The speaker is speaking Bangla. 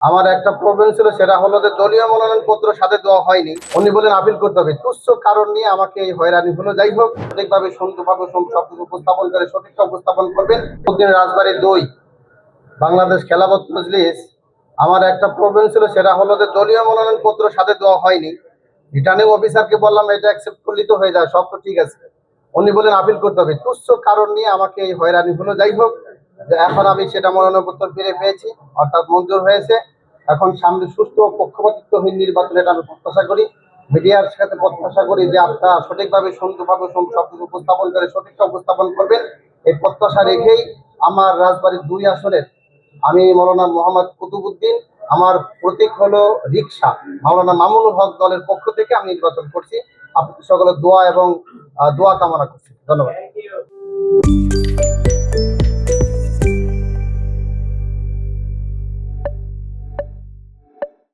আমার একটা প্রবলেম ছিল, সেটা হলো যে দলীয় মনোনয়ন পত্র সাথে দেওয়া হয়নি। উনি বলেন আপিল করতে হবে। তুচ্ছ কারণ নিয়ে আমাকে এই হয়রানি হলো। যাই হোক, সঠিকভাবে সুন্দরভাবে সবকিছু উপস্থাপন করে সঠিকটা উপস্থাপন করবেন। রাজবাড়ী 2 বাংলাদেশ খেলাফত মজলিস। আমার একটা প্রবলেম ছিল, সেটা হলো যে দলীয় মনোনয়ন পত্র সাথে দেওয়া হয়নি। রিটার্নিং অফিসারকে বললাম এটা অ্যাকসেপ্ট করলেই তো হয়ে যায়, সব তো ঠিক আছে। উনি বলেন আপিল করতে হবে। তুচ্ছ কারণ নিয়ে আমাকে এই হয়রানি হলো। যাই হোক, যে এখন আমি সেটা মনোনয়নপত্র ফিরে পেয়েছি, অর্থাৎ মঞ্জুর হয়েছে। এখন সামনে সুষ্ঠু ও পক্ষপাতিত্বহীন নির্বাচন, এটা আমি প্রত্যাশা করি। মিডিয়ার সাথে প্রত্যাশা করি যে আপনারা সঠিকভাবে সুন্দরভাবে সবকিছু উপস্থাপন করে সঠিকটা উপস্থাপন করবেন। এই প্রত্যাশা রেখেই আমার রাজবাড়ীর 2 আসনের আমি মৌলানা মোহাম্মদ কুতুবুদ্দিন, আমার প্রতীক হলো রিকশা, মাওলানা মামুনুল হক দলের পক্ষ থেকে আমি নির্বাচন করছি। আপনি সকলের দোয়া এবং দোয়া কামনা করছি। ধন্যবাদ।